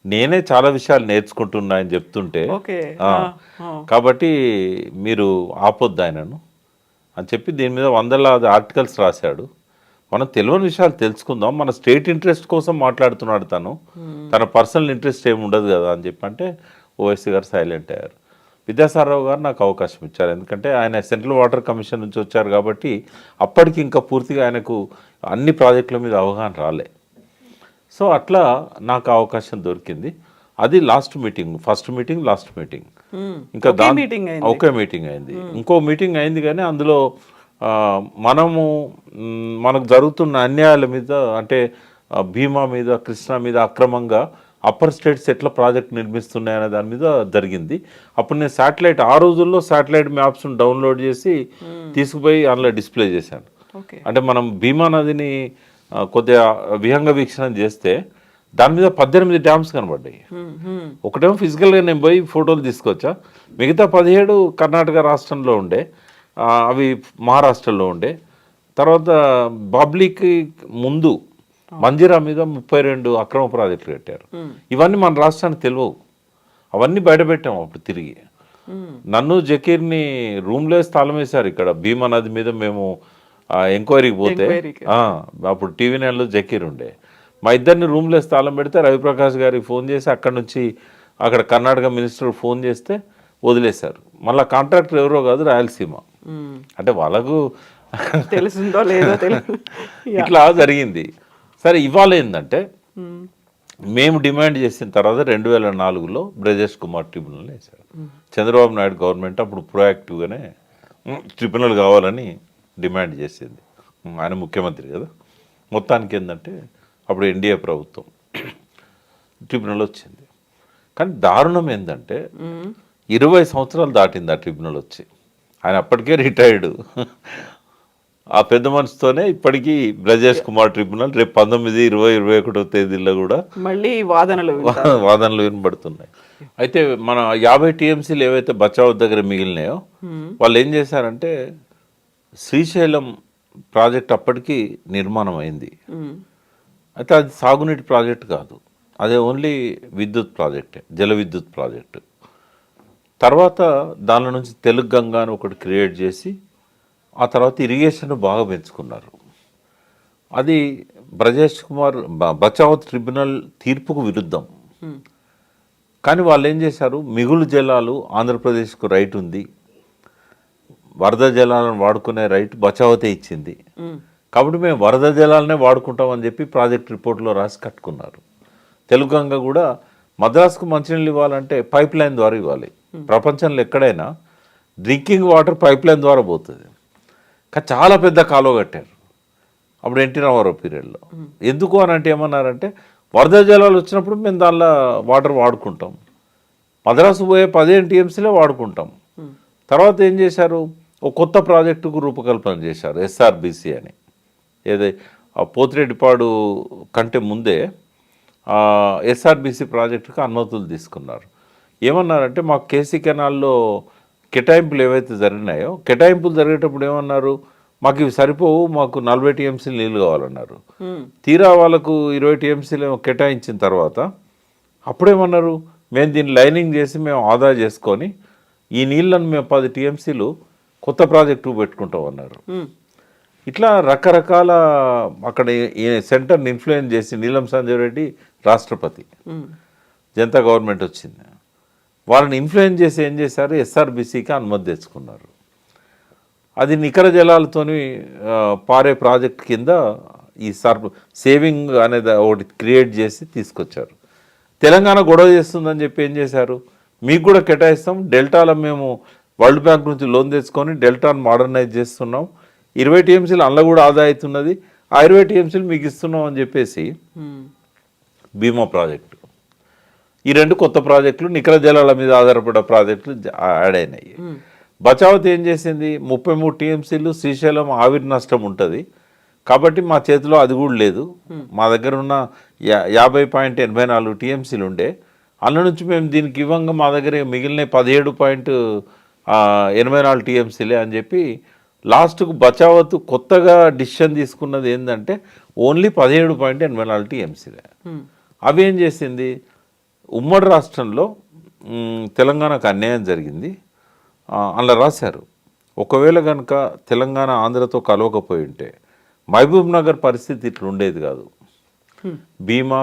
C: నేనే చాలా విషయాలు నేర్చుకుంటున్నా అని చెప్తుంటే కాబట్టి మీరు ఆపొద్దు ఆయనను అని చెప్పి దీని మీద 100 ఆర్టికల్స్ రాశాడు. మనం తెలియని విషయాలు తెలుసుకుందాం, మన స్టేట్ ఇంట్రెస్ట్ కోసం మాట్లాడుతున్నాడు తన పర్సనల్ ఇంట్రెస్ట్ ఏమి ఉండదు కదా అని చెప్పి అంటే ఓవైసీ గారు సైలెంట్ అయ్యారు. విద్యాసారావు గారు నాకు అవకాశం ఇచ్చారు, ఎందుకంటే ఆయన సెంట్రల్ వాటర్ కమిషన్ నుంచి వచ్చారు కాబట్టి అప్పటికి ఇంకా పూర్తిగా ఆయనకు అన్ని ప్రాజెక్టుల మీద అవగాహన రాలే. సో అట్లా నాకు అవకాశం దొరికింది. అది last meeting, first meeting last meeting, ఇంకా ఒకే మీటింగ్ అయింది. ఇంకో మీటింగ్ అయింది కానీ అందులో మనకు జరుగుతున్న అన్యాయాల మీద, అంటే భీమా మీద, కృష్ణా మీద అక్రమంగా అప్పర్ స్టేట్స్ ఎట్లా ప్రాజెక్ట్ నిర్మిస్తున్నాయనే దాని మీద జరిగింది. అప్పుడు నేను శాటిలైట్, ఆ రోజుల్లో శాటిలైట్ మ్యాప్స్ డౌన్లోడ్ చేసి తీసుకుపోయి అందులో డిస్ప్లే చేశాను. అంటే మనం భీమా నదిని కొద్దిగా విహంగ వీక్షణ చేస్తే దాని మీద 18 డ్యామ్స్ కనబడ్డాయి. ఒకటేమో ఫిజికల్గా నేను పోయి ఫోటోలు తీసుకొచ్చా, మిగతా 17 కర్ణాటక రాష్ట్రంలో ఉండే, అవి మహారాష్ట్రలో ఉండే. తర్వాత బాబ్లీకి ముందు మంజిరా మీద 32 అక్రమ ప్రాజెక్టులు కట్టారు. ఇవన్నీ మన రాష్ట్రానికి తెలియవు, అవన్నీ బయటపెట్టాము అప్పుడు తిరిగి. నన్ను జకీర్ని రూమ్లో స్థలం వేశారు ఇక్కడ భీమా నది మీద. మేము ఎంక్వైరీకి పోతే అప్పుడు టీవీ9లో జకీర్ ఉండే, మా ఇద్దరిని రూమ్లో స్థలం పెడితే రవిప్రకాష్ గారికి ఫోన్ చేసి అక్కడ నుంచి అక్కడ కర్ణాటక మినిస్టర్ ఫోన్ చేస్తే వదిలేశారు. మళ్ళీ కాంట్రాక్టర్ ఎవరో కాదు, రాయలసీమ. అంటే వాళ్ళకు
B: తెలిసిందో లేదో తెలియదు.
C: ఇట్లా జరిగింది. సరే, ఇవాళ ఏంటంటే మేము డిమాండ్ చేసిన తర్వాత 2004లో బ్రజేష్ కుమార్ ట్రిబ్యునల్ వేశారు. చంద్రబాబు నాయుడు గవర్నమెంట్ అప్పుడు ప్రొయాక్టివ్గానే ట్రిబ్యునల్ కావాలని డిమాండ్ చేసింది. ఆయన ముఖ్యమంత్రి కదా. మొత్తానికి ఏంటంటే అప్పుడు ఎన్డీఏ ప్రభుత్వం ట్రిబ్యునల్ వచ్చింది. కానీ దారుణం ఏంటంటే 20 సంవత్సరాలు దాటింది ఆ ట్రిబ్యునల్ వచ్చి. ఆయన అప్పటికే రిటైర్డ్. ఆ పెద్ద మనసుతోనే ఇప్పటికీ బ్రజేష్ కుమార్ ట్రిబ్యునల్ రేపు 19, 20, 21 తేదీల్లో కూడా
B: మళ్ళీ వాదనలు
C: వినబడుతున్నాయి. అయితే మన 50 టీఎంసీలు ఏవైతే బచావ్ దగ్గర మిగిలినాయో వాళ్ళు ఏం చేశారంటే శ్రీశైలం ప్రాజెక్ట్ అప్పటికి నిర్మాణం అయింది. అయితే అది సాగునీటి ప్రాజెక్ట్ కాదు, అదే ఓన్లీ విద్యుత్ ప్రాజెక్టే, జల విద్యుత్ ప్రాజెక్టు. తర్వాత దానిలో నుంచి తెలుగు గంగా అని ఒకటి క్రియేట్ చేసి ఆ తర్వాత ఇరిగేషన్ బాగా పెంచుకున్నారు. అది బ్రజేష్ కుమార్ బచావత్ ట్రిబ్యునల్ తీర్పుకు విరుద్ధం. కానీ వాళ్ళు ఏం చేశారు, మిగులు జలాలు ఆంధ్రప్రదేశ్కు రైట్ ఉంది, వరద జలాలను వాడుకునే రైట్ బచావతే ఇచ్చింది, కాబట్టి మేము వరద జలాలనే వాడుకుంటామని చెప్పి ప్రాజెక్ట్ రిపోర్ట్లో రాసి కట్టుకున్నారు. తెలుగు గంగ కూడా మద్రాసుకు మంచినీళ్ళు ఇవ్వాలంటే పైప్ లైన్ ద్వారా ఇవ్వాలి. ప్రపంచంలో ఎక్కడైనా డ్రింకింగ్ వాటర్ పైప్ లైన్ ద్వారా పోతుంది. కానీ చాలా పెద్ద కాలువ కట్టారు అప్పుడు ఎన్టీ రామారావు పీరియడ్లో. ఎందుకు అని అంటే ఏమన్నారంటే వరద జలాలు వచ్చినప్పుడు మేము దానిలో వాటర్ వాడుకుంటాం, మద్రాసు పోయే 15 టీఎంసీలే వాడుకుంటాం. తర్వాత ఏం చేశారు, ఒక కొత్త ప్రాజెక్టుకు రూపకల్పన చేశారు, ఎస్ఆర్బిసి అని. ఏదై పోతిరెడ్డిపాడు కంటే ముందే ఎస్ఆర్బిసి ప్రాజెక్టుకు అనుమతులు తీసుకున్నారు. ఏమన్నారంటే మాకు కేసీ కెనాల్లో కేటాయింపులు ఏవైతే జరిగినాయో, కేటాయింపులు జరిగేటప్పుడు ఏమన్నారు, మాకు ఇవి సరిపోవు, మాకు 40 టీఎంసీలు నీళ్ళు కావాలన్నారు. తీరా వాళ్ళకు 20 టీఎంసీలు కేటాయించిన తర్వాత అప్పుడేమన్నారు, మేము దీన్ని లైనింగ్ చేసి మేము ఆదా చేసుకొని ఈ నీళ్ళను మేము 10 టీఎంసీలు కొత్త ప్రాజెక్టు పెట్టుకుంటాం అన్నారు. ఇట్లా రకరకాల అక్కడ సెంటర్ని ఇన్ఫ్లుయెన్స్ చేసి నీలం సంజయ్ రెడ్డి రాష్ట్రపతి, జనతా గవర్నమెంట్ వచ్చింది, వాళ్ళని ఇన్ఫ్లుయెన్స్ చేసి ఏం చేశారు, ఎస్ఆర్బిసికి అనుమతి తెచ్చుకున్నారు. అది నికర జలాలతోని పారే ప్రాజెక్ట్ కింద ఈ సేవింగ్ అనేది ఒకటి క్రియేట్ చేసి తీసుకొచ్చారు. తెలంగాణ గొడవ చేస్తుందని చెప్పి ఏం చేశారు, మీకు కూడా కేటాయిస్తాం, డెల్టాలో మేము వరల్డ్ బ్యాంక్ నుంచి లోన్ తెచ్చుకొని డెల్టాను మోడర్నైజ్ చేస్తున్నాం, 20 టీఎంసీలు అందులో కూడా ఆదా అవుతున్నది, ఆ 20 టీఎంసీలు మీకు ఇస్తున్నాం అని చెప్పేసి భీమా ప్రాజెక్టు, ఈ 2 కొత్త ప్రాజెక్టులు నికర జలాల మీద ఆధారపడే ప్రాజెక్టులు యాడ్ అయినాయి. బచావత్ ఏం చేసింది, 33 టీఎంసీలు శ్రీశైలం ఆవిరి నష్టం ఉంటుంది కాబట్టి మా చేతిలో అది కూడా లేదు, మా దగ్గర ఉన్న 50.84 టీఎంసీలు ఉండే అందులో నుంచి మేము దీనికి ఇవ్వంగా మా దగ్గర మిగిలిన 17.84 టీఎంసీలే అని చెప్పి లాస్ట్కు బచావత్ కొత్తగా డిసిషన్ తీసుకున్నది ఏంటంటే ఓన్లీ 17.84 టీఎంసీలే. అవి ఏం చేసింది, ఉమ్మడి రాష్ట్రంలో తెలంగాణకు అన్యాయం జరిగింది అలా రాశారు. ఒకవేళ కనుక తెలంగాణ ఆంధ్రతో కలవకపోయి ఉంటే మహబూబ్ నగర్ పరిస్థితి ఇట్లా ఉండేది కాదు. భీమా,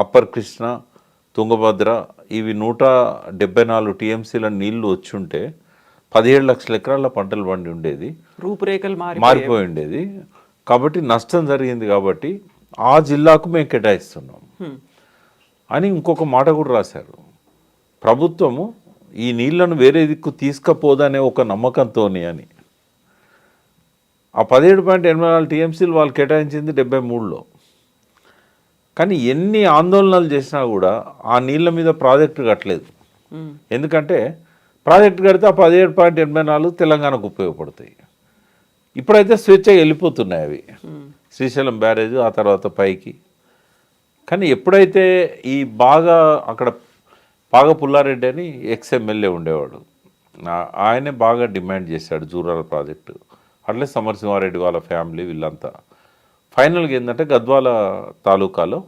C: అప్పర్ కృష్ణ, తుంగభద్ర ఇవి 174 టీఎంసీల నీళ్లు వచ్చుంటే 17 లక్షల ఎకరాల పంటలు పండి ఉండేది,
B: రూపురేఖలు
C: మారిపోయి ఉండేది. కాబట్టి నష్టం జరిగింది, కాబట్టి ఆ జిల్లాకు మేము కేటాయిస్తున్నాం అని ఇంకొక మాట కూడా రాశారు. ప్రభుత్వము ఈ నీళ్లను వేరే దిక్కు తీసుకపోదనే ఒక నమ్మకంతోని అని. ఆ 17.84 టీఎంసీలు వాళ్ళు కేటాయించింది 73లో. కానీ ఎన్ని ఆందోళనలు చేసినా కూడా ఆ నీళ్ళ మీద ప్రాజెక్టు కట్టలేదు. ఎందుకంటే ప్రాజెక్టు కడితే ఆ 17.84 తెలంగాణకు ఉపయోగపడతాయి. ఇప్పుడైతే స్వేచ్ఛగా వెళ్ళిపోతున్నాయి అవి, శ్రీశైలం బ్యారేజ్ ఆ తర్వాత పైకి. కానీ ఎప్పుడైతే ఈ అక్కడ బాగా పుల్లారెడ్డి అని ఎక్స్ఎమ్మెల్యే ఉండేవాడు, ఆయనే బాగా డిమాండ్ చేశాడు జూరాల ప్రాజెక్టు. అట్లే సమరసింహారెడ్డి వాళ్ళ ఫ్యామిలీ వీళ్ళంతా ఫైనల్గా ఏంటంటే గద్వాల తాలూకాలో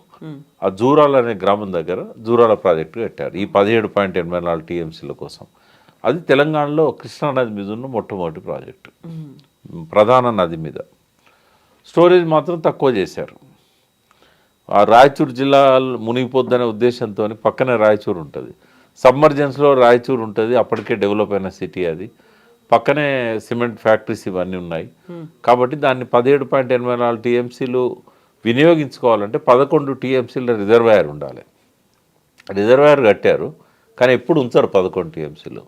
C: ఆ జూరాల అనే గ్రామం దగ్గర జూరాల ప్రాజెక్టు కట్టారు ఈ 17.84 టీఎంసీల కోసం. అది తెలంగాణలో కృష్ణానది మీద ఉన్న మొట్టమొదటి ప్రాజెక్టు, ప్రధాన నది మీద. స్టోరేజ్ మాత్రం తక్కువ చేశారు. ఆ రాయచూరు జిల్లా మునిగిపోద్దనే ఉద్దేశంతో పక్కనే రాయచూరు ఉంటుంది, సబ్మర్జెన్స్లో రాయచూరు ఉంటుంది, అప్పటికే డెవలప్ అయిన సిటీ అది, పక్కనే సిమెంట్ ఫ్యాక్టరీస్ ఇవన్నీ ఉన్నాయి. కాబట్టి దాన్ని 17.84 టీఎంసీలు వినియోగించుకోవాలంటే 11 టీఎంసీల రిజర్వాయర్ ఉండాలి. రిజర్వాయర్ కట్టారు కానీ ఎప్పుడు ఉంచారు 11 టీఎంసీలు,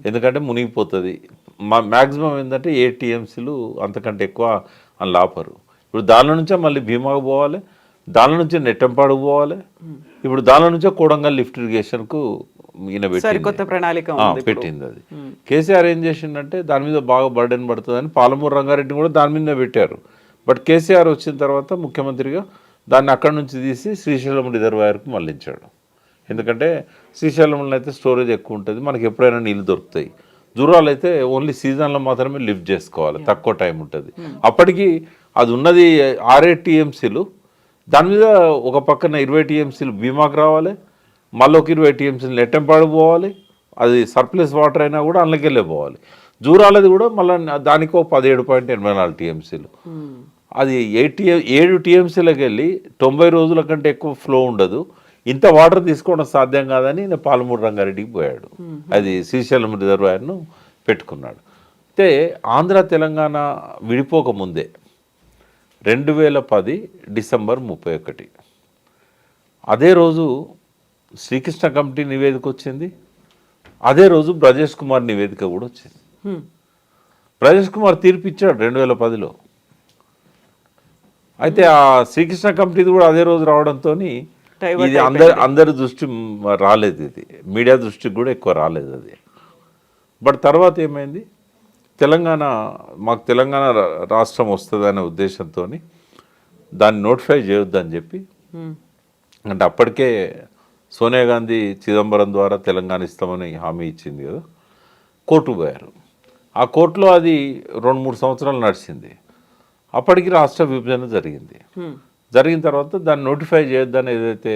C: ఎందుకంటే మునిగిపోతుంది. మ్యాక్సిమం ఏంటంటే 8 టీఎంసీలు, అంతకంటే ఎక్కువ అని లాపరు. ఇప్పుడు దానిలో నుంచే మళ్ళీ భీమాకు పోవాలి, దానిలో నుంచే నెట్టంపాడుకు పోవాలి, ఇప్పుడు దానిలో నుంచే కోడంగల్ లిఫ్ట్ ఇరిగేషన్కు ఈయన పెట్టింది. అది కేసీఆర్ ఏం చేసిండంటే దాని మీద బాగా బర్డెన్ పడుతుందని పాలమూరు రంగారెడ్డిని కూడా దాని మీదనే పెట్టారు. బట్ కేసీఆర్ వచ్చిన తర్వాత ముఖ్యమంత్రిగా దాన్ని అక్కడి నుంచి తీసి శ్రీశైలం రిజర్వాయర్కు మళ్ళించాడు. ఎందుకంటే శ్రీశైలంలో అయితే స్టోరేజ్ ఎక్కువ ఉంటుంది, మనకి ఎప్పుడైనా నీళ్ళు దొరుకుతాయి. జూరాలు అయితే ఓన్లీ సీజన్లో మాత్రమే లిఫ్ట్ చేసుకోవాలి, తక్కువ టైం ఉంటుంది. అప్పటికి అది ఉన్నది 6 టీఎంసీలు, దాని మీద ఒక పక్కన 20 టీఎంసీలు భీమాకు రావాలి, మళ్ళీ ఒక 20 టీఎంసీలు నెట్టంపాడు పోవాలి. అది సర్ప్లస్ వాటర్ అయినా కూడా అందులోకెళ్ళే పోవాలి. జూరాలది కూడా మళ్ళీ దానికో 17.84 టీఎంసీలు. అది 7 టీఎంసీలకు వెళ్ళి 90 రోజుల కంటే ఎక్కువ ఫ్లో ఉండదు. ఇంత వాటర్ తీసుకోవడం సాధ్యం కాదని నేను పాలమూరు రంగారెడ్డికి పోయాడు, అది శ్రీశైలం రిజర్వాయర్ను పెట్టుకున్నాడు. అయితే ఆంధ్ర తెలంగాణ విడిపోకముందే 2010 డిసెంబర్ 31 అదే రోజు శ్రీకృష్ణ కమిటీ నివేదిక వచ్చింది, అదే రోజు బ్రజేష్ కుమార్ నివేదిక కూడా వచ్చింది. బ్రజేష్ కుమార్ తీర్పు ఇచ్చాడు 2010లో. అయితే ఆ శ్రీకృష్ణ కమిటీది కూడా అదే రోజు రావడంతో ఇది అందరి దృష్టి రాలేదు, ఇది మీడియా దృష్టికి కూడా ఎక్కువ రాలేదు అది. బట్ తర్వాత ఏమైంది, మాకు తెలంగాణ రాష్ట్రం వస్తుందనే ఉద్దేశంతో దాన్ని నోటిఫై చేయొద్దని చెప్పి, అంటే అప్పటికే సోనియా గాంధీ చిదంబరం ద్వారా తెలంగాణ ఇస్తామని హామీ ఇచ్చింది కదా, కోర్టు పోయారు. ఆ కోర్టులో అది 2-3 సంవత్సరాలు నడిచింది. అప్పటికి రాష్ట్ర విభజన జరిగింది. జరిగిన తర్వాత దాన్ని నోటిఫై చేయొద్దని ఏదైతే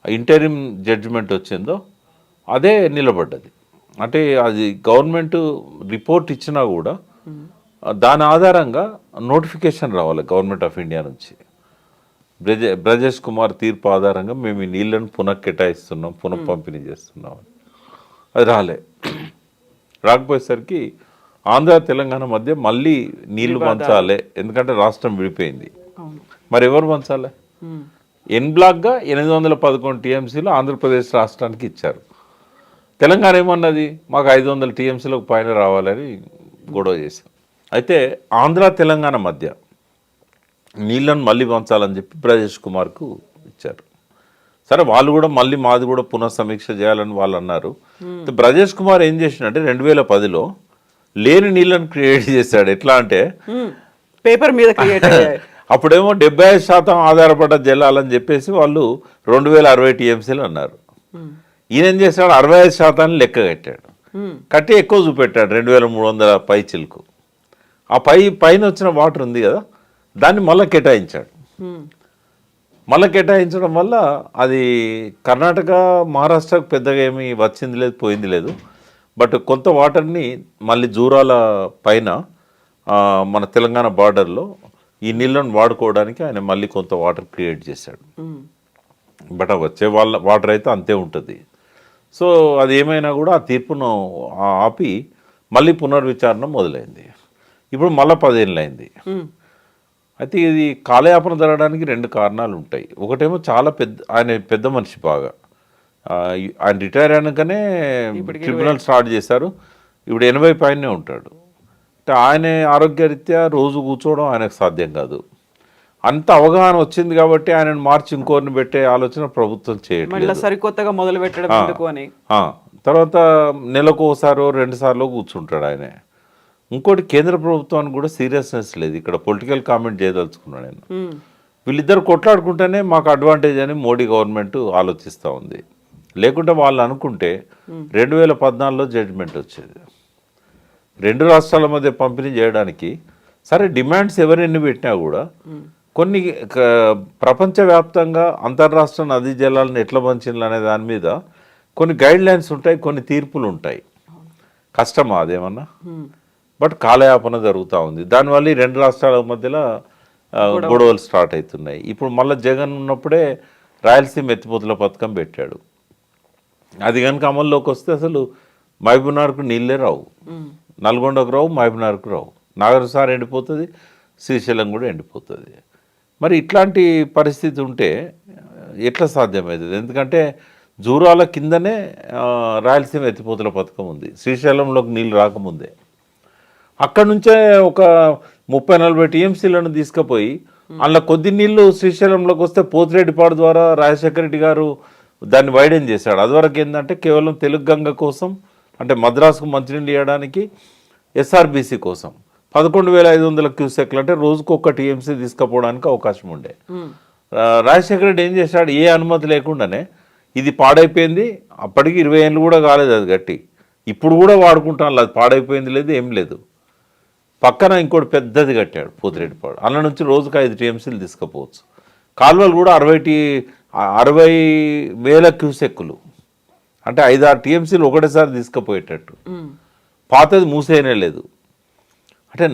C: ఇంటరిమ్ జడ్జిమెంట్ వచ్చిందో అదే నిలబడ్డది. అంటే అది గవర్నమెంట్ రిపోర్ట్ ఇచ్చినా కూడా దాని ఆధారంగా నోటిఫికేషన్ రావాలి గవర్నమెంట్ ఆఫ్ ఇండియా నుంచి. బ్రజేష్ కుమార్ తీర్పు ఆధారంగా మేము ఈ నీళ్లను కేటాయిస్తున్నాం, పంపిణీ చేస్తున్నాం అని. అది రాకపోయేసరికి ఆంధ్ర తెలంగాణ మధ్య మళ్ళీ నీళ్లు పంచాలి, ఎందుకంటే రాష్ట్రం విడిపోయింది. మరి ఎవరు పంచాలి? ఎన్ బ్లాక్గా 811 టీఎంసీలు ఆంధ్రప్రదేశ్ రాష్ట్రానికి ఇచ్చారు. తెలంగాణ ఏమన్నది, మాకు 500 టీఎంసీలకు పైన రావాలని గొడవ చేశాం. అయితే ఆంధ్ర తెలంగాణ మధ్య నీళ్ళను మళ్ళీ పంచాలని చెప్పి బ్రజేష్ కుమార్కు ఇచ్చారు. సరే, వాళ్ళు కూడా మళ్ళీ మాది కూడా పునఃసమీక్ష చేయాలని వాళ్ళు అన్నారు. బ్రజేష్ కుమార్ ఏం చేసినట్టే 2010లో లేని నీళ్ళను క్రియేట్ చేశాడు. ఎట్లా అంటే
B: పేపర్ మీద క్రియేట్
C: అప్పుడేమో 75% ఆధారపడ్డ జిల్లాలని చెప్పేసి వాళ్ళు 2060 టీఎంసీలు అన్నారు. ఈయన ఏం చేశాడు, 65% లెక్క కట్టాడు. కట్టి ఎక్కువ చూపెట్టాడు 2300 పై చిలుకు. ఆ పైన వచ్చిన వాటర్ ఉంది కదా, దాన్ని మళ్ళీ కేటాయించాడు. మళ్ళీ కేటాయించడం వల్ల అది కర్ణాటక మహారాష్ట్రకు పెద్దగా ఏమీ వచ్చింది లేదు, పోయింది లేదు. బట్ కొంత వాటర్ని మళ్ళీ జూరాల పైన మన తెలంగాణ బార్డర్లో ఈ నీళ్ళను వాడుకోవడానికి ఆయన మళ్ళీ కొంత వాటర్ క్రియేట్ చేశాడు. బట్ వచ్చే వాటర్ అయితే అంతే ఉంటుంది. సో అది ఏమైనా కూడా ఆ తీర్పును ఆపి మళ్ళీ పునర్విచారణ మొదలైంది. ఇప్పుడు మళ్ళీ 10 ఏళ్ళు అయింది. అయితే ఇది కాలయాపన జరగడానికి 2 కారణాలు ఉంటాయి. ఒకటేమో చాలా ఆయన పెద్ద మనిషి బాగా, ఆయన రిటైర్ అయినాకనే ట్రిబ్యునల్ స్టార్ట్ చేశారు. ఇప్పుడు 80 పైనే ఉంటాడు. అంటే ఆయన ఆరోగ్యరీత్యా రోజు కూర్చోవడం ఆయనకు సాధ్యం కాదు. అంత అవగాహన వచ్చింది కాబట్టి ఆయనను మార్చి ఇంకోరిని పెట్టే ఆలోచన ప్రభుత్వం చేయట్లేదు.
B: సరికొత్తగా మొదలు పెట్టడం ఎందుకు అని.
C: తర్వాత నెలకు ఒకసారో 2 సార్లు కూర్చుంటాడు ఆయన. ఇంకోటి, కేంద్ర ప్రభుత్వానికి కూడా సీరియస్నెస్ లేదు. ఇక్కడ పొలిటికల్ కామెంట్ చేయదలుచుకున్నాడు ఆయన. వీళ్ళిద్దరు కొట్లాడుకుంటేనే మాకు అడ్వాంటేజ్ అని మోడీ గవర్నమెంట్ ఆలోచిస్తూ ఉంది. లేకుంటే వాళ్ళు అనుకుంటే 2014లో జడ్జిమెంట్ వచ్చేది 2 రాష్ట్రాల మధ్య పంపిణీ చేయడానికి. సరే, డిమాండ్స్ ఎవరెన్ని పెట్టినా కూడా కొన్ని ప్రపంచవ్యాప్తంగా అంతర్రాష్ట్ర నదీ జలాలను ఎట్లా పంచాలి అనే దాని మీద కొన్ని గైడ్ లైన్స్ ఉంటాయి, కొన్ని తీర్పులు ఉంటాయి. కష్టమా అదేమన్నా? బట్ కాలయాపన జరుగుతూ ఉంది. దానివల్ల ఈ 2 రాష్ట్రాల మధ్యలో గొడవలు స్టార్ట్ అవుతున్నాయి. ఇప్పుడు మళ్ళీ జగన్ ఉన్నప్పుడే రాయలసీమ ఎత్తిపోతుల పథకం పెట్టాడు. అది కనుక అమల్లోకి వస్తే అసలు మహబూబ్నగర్కు నీళ్ళే రావు, నల్గొండకు రావు, మహబూబ్నగర్కు రావు, నాగర్సార్ ఎండిపోతుంది, శ్రీశైలం కూడా ఎండిపోతుంది. మరి ఇట్లాంటి పరిస్థితి ఉంటే ఎట్లా సాధ్యమవుతుంది? ఎందుకంటే జూరాల కిందనే రాయలసీమ ఎత్తిపోతుల పథకం ఉంది, శ్రీశైలంలోకి నీళ్ళు రాకముందే. అక్కడి నుంచే ఒక 30-40 టీఎంసీలను తీసుకుపోయి అందులో కొద్ది నీళ్లు శ్రీశైలంలోకి వస్తే పోతిరెడ్డిపాడు ద్వారా రాజశేఖర రెడ్డి గారు దాన్ని వైడెన్ చేశాడు. అదివరకు ఏంటంటే కేవలం తెలుగు గంగ కోసం, అంటే మద్రాసుకు మంచినీళ్ళు ఇవ్వడానికి, ఎస్ఆర్బీసీ కోసం 11,500 క్యూసెక్లు, అంటే రోజుకు ఒక టీఎంసీ తీసుకుపోవడానికి అవకాశం ఉండే. రాజశేఖర రెడ్డి ఏం చేశాడు, ఏ అనుమతి లేకుండానే ఇది పాడైపోయింది. అప్పటికి 20 ఏళ్ళు కూడా కాలేదు అది గట్టి, ఇప్పుడు కూడా వాడుకుంటాను, అది పాడైపోయింది లేదు, ఏం లేదు. పక్కన ఇంకోటి పెద్దది కట్టాడు పోతిరెడ్డిపాడు, అందులో నుంచి రోజుకు 5 టీఎంసీలు తీసుకుపోవచ్చు. కాలువలు కూడా 60,000 క్యూసెక్కులు, అంటే 5-6 టీఎంసీలు ఒకటేసారి తీసుకుపోయేటట్టు. పాతది మూసేయనే లేదు. అంటే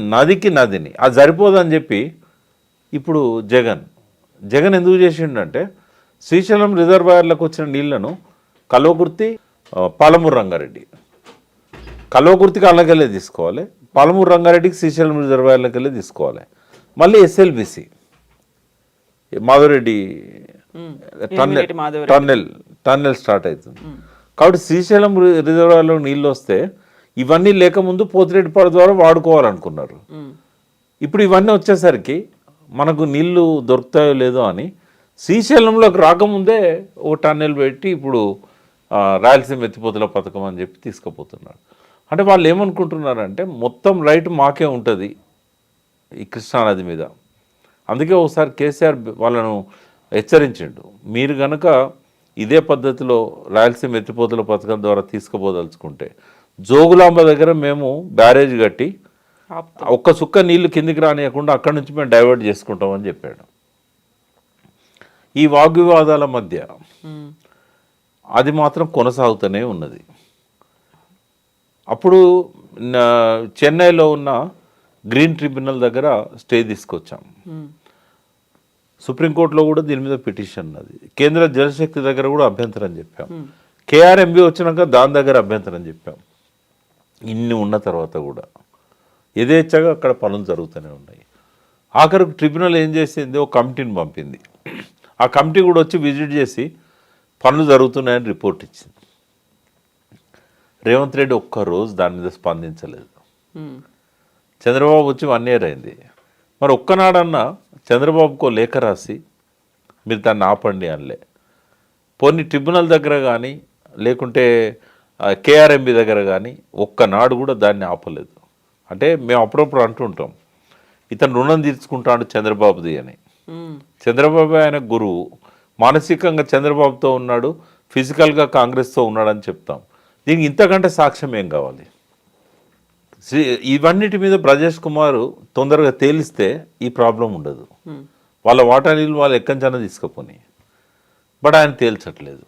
C: నదిని అది సరిపోదని చెప్పి ఇప్పుడు జగన్ ఎందుకు చేసిండంటే, శ్రీశైలం రిజర్వాయర్లకు వచ్చిన నీళ్లను కల్వకుర్తి, పాలమూరు రంగారెడ్డి, కల్వకుర్తికి అల్లకెళ్ళే తీసుకోవాలి, పాలమూరు రంగారెడ్డికి శ్రీశైలం రిజర్వాయర్లకు వెళ్ళి తీసుకోవాలి. మళ్ళీ ఎస్ఎల్బిసి మాధవరెడ్డి టన్నెల్ స్టార్ట్ అవుతుంది. కాబట్టి శ్రీశైలం రిజర్వాయర్లో నీళ్ళు వస్తే ఇవన్నీ లేకముందు పోతిరెడ్డిపాడు ద్వారా వాడుకోవాలనుకున్నారు. ఇప్పుడు ఇవన్నీ వచ్చేసరికి మనకు నీళ్లు దొరుకుతాయో లేదో అని శ్రీశైలంలోకి రాకముందే ఓ టన్నెల్ పెట్టి ఇప్పుడు రాయలసీమ ఎత్తిపోతుల పథకం అని చెప్పి తీసుకుపోతున్నారు. అంటే వాళ్ళు ఏమనుకుంటున్నారంటే మొత్తం రైట్ మాకే ఉంటుంది ఈ కృష్ణానది మీద. అందుకే ఒకసారి కేసీఆర్ వాళ్ళను హెచ్చరించిండు, మీరు కనుక ఇదే పద్ధతిలో రాయలసీమ ఎత్తిపోతుల పథకం ద్వారా తీసుకుపోదలుచుకుంటే జోగులాంబ దగ్గర మేము బ్యారేజ్ కట్టి ఒక్క సుక్క నీళ్లు కిందికి రానియకుండా అక్కడి నుంచి మేము డైవర్ట్ చేసుకుంటామని చెప్పాడు. ఈ వాగ్వివాదాల మధ్య అది మాత్రం కొనసాగుతూనే ఉన్నది. అప్పుడు చెన్నైలో ఉన్న గ్రీన్ ట్రిబ్యునల్ దగ్గర స్టే తీసుకొచ్చాం. సుప్రీంకోర్టులో కూడా దీని మీద పిటిషన్ ఉన్నది. కేంద్ర జలశక్తి దగ్గర కూడా అభ్యంతరం చెప్పాం. కేఆర్ఎంబి వచ్చినాక దాని దగ్గర అభ్యంతరం చెప్పాం. ఇన్ని ఉన్న తర్వాత కూడా యథేచ్ఛగా అక్కడ పనులు జరుగుతూనే ఉన్నాయి. ఆఖరికి ట్రిబ్యునల్ ఏం చేసింది, ఒక కమిటీని పంపింది. ఆ కమిటీ కూడా వచ్చి విజిట్ చేసి పనులు జరుగుతున్నాయని రిపోర్ట్ ఇచ్చింది. రేవంత్ రెడ్డి ఒక్కరోజు దాని మీద స్పందించలేదు. చంద్రబాబు వచ్చి 1 year అయింది. మరి ఒక్కనాడన్నా చంద్రబాబుకో లేఖ రాసి మీరు దాన్ని ఆపండి అనలే. పోనీ ట్రిబ్యునల్ దగ్గర కానీ లేకుంటే కేఆర్ఎంబి దగ్గర కానీ ఒక్కనాడు కూడా దాన్ని ఆపలేదు. అంటే మేము అప్పుడప్పుడు అంటుంటాం, ఇతను రుణం తీర్చుకుంటాడు చంద్రబాబుది అని. చంద్రబాబు ఆయన గురువు, మానసికంగా చంద్రబాబుతో ఉన్నాడు, ఫిజికల్గా కాంగ్రెస్తో ఉన్నాడని చెప్తాం. దీనికి ఇంతకంటే సాక్ష్యం ఏం కావాలి? ఇవన్నిటి మీద బ్రజేష్ కుమార్ తొందరగా తేలిస్తే ఈ ప్రాబ్లం ఉండదు. వాళ్ళ వాటానీళ్ళు వాళ్ళు ఎక్కంచన తీసుకుపోని, బట్ ఆయన తేల్చట్లేదు.